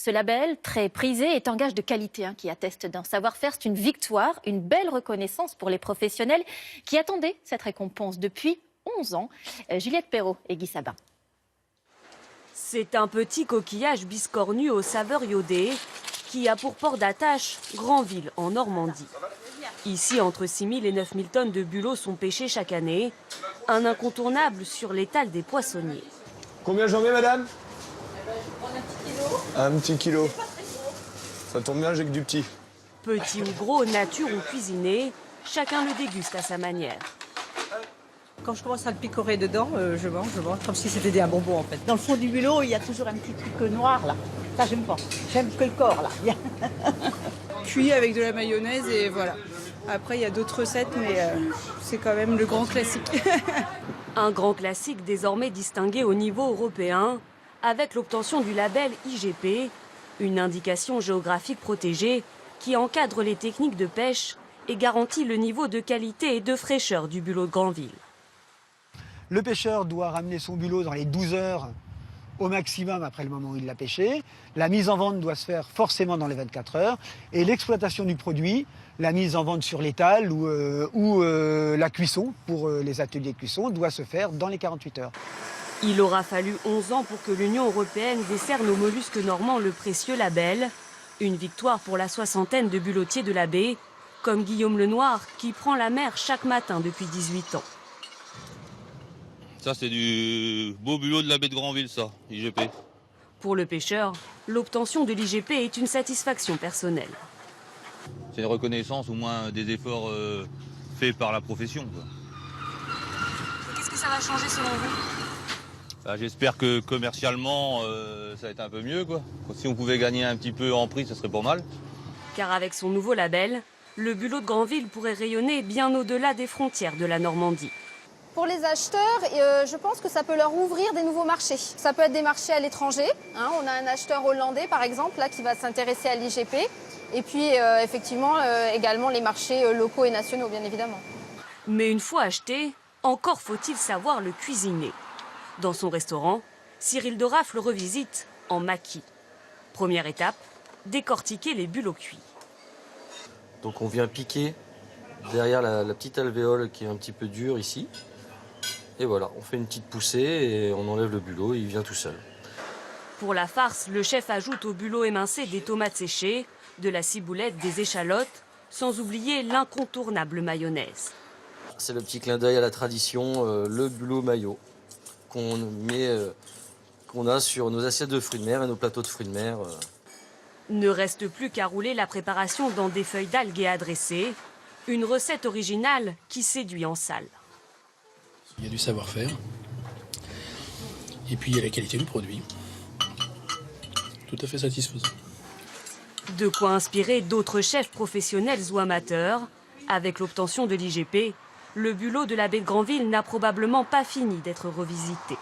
Ce label, très prisé, est un gage de qualité qui atteste d'un savoir-faire. C'est une victoire, une belle reconnaissance pour les professionnels qui attendaient cette récompense depuis 11 ans. Juliette Perrault et Guy Sabin. C'est un petit coquillage biscornu aux saveurs iodées qui a pour port d'attache Granville en Normandie. Ici, entre 6 000 et 9 000 tonnes de bulots sont pêchés chaque année. Un incontournable sur l'étal des poissonniers. Combien j'en mets, madame? Je vais prendre un petit kilo. Un petit kilo. Ça tombe bien, j'ai que du petit. Petit ou gros, nature ou cuisiné, chacun le déguste à sa manière. Quand je commence à le picorer dedans, je mange, comme si c'était un bonbon en fait. Dans le fond du bulot, il y a toujours un petit truc noir là. Ça, j'aime pas. J'aime que le corps là. Cuit avec de la mayonnaise et voilà. Après, il y a d'autres recettes, mais c'est quand même le grand classique. Un grand classique désormais distingué au niveau européen avec l'obtention du label IGP, une indication géographique protégée qui encadre les techniques de pêche et garantit le niveau de qualité et de fraîcheur du bulot de Granville. Le pêcheur doit ramener son bulot dans les 12 heures au maximum après le moment où il l'a pêché. La mise en vente doit se faire forcément dans les 24 heures. Et l'exploitation du produit, la mise en vente sur l'étal ou la cuisson pour les ateliers de cuisson doit se faire dans les 48 heures. Il aura fallu 11 ans pour que l'Union européenne décerne aux mollusques normands le précieux label. Une victoire pour la soixantaine de bulotiers de la baie, comme Guillaume Lenoir qui prend la mer chaque matin depuis 18 ans. Ça, c'est du beau bulot de la baie de Granville, ça, IGP. Pour le pêcheur, l'obtention de l'IGP est une satisfaction personnelle. C'est une reconnaissance, au moins des efforts faits par la profession. Qu'est-ce que ça va changer selon vous? J'espère que commercialement, ça va être un peu mieux, quoi. Si on pouvait gagner un petit peu en prix, ça serait pas mal. Car avec son nouveau label, le bulot de Granville pourrait rayonner bien au-delà des frontières de la Normandie. Pour les acheteurs, je pense que ça peut leur ouvrir des nouveaux marchés. Ça peut être des marchés à l'étranger. On a un acheteur hollandais, par exemple, là, qui va s'intéresser à l'IGP. Et puis, effectivement, également les marchés locaux et nationaux, bien évidemment. Mais une fois acheté, encore faut-il savoir le cuisiner. Dans son restaurant, Cyril Doraf le revisite en maquis. Première étape, décortiquer les bulots cuits. Donc on vient piquer derrière la petite alvéole qui est un petit peu dure ici. Et voilà, on fait une petite poussée et on enlève le bulot et il vient tout seul. Pour la farce, le chef ajoute au bulot émincé des tomates séchées, de la ciboulette, des échalotes, sans oublier l'incontournable mayonnaise. C'est le petit clin d'œil à la tradition, le bulot mayo, qu'on a sur nos assiettes de fruits de mer et nos plateaux de fruits de mer. Ne reste plus qu'à rouler la préparation dans des feuilles d'algues et à dresser. Une recette originale qui séduit en salle. Il y a du savoir-faire. Et puis il y a la qualité du produit. Tout à fait satisfaisant. De quoi inspirer d'autres chefs professionnels ou amateurs. Avec l'obtention de l'IGP, le bulot de la baie de Granville n'a probablement pas fini d'être revisité.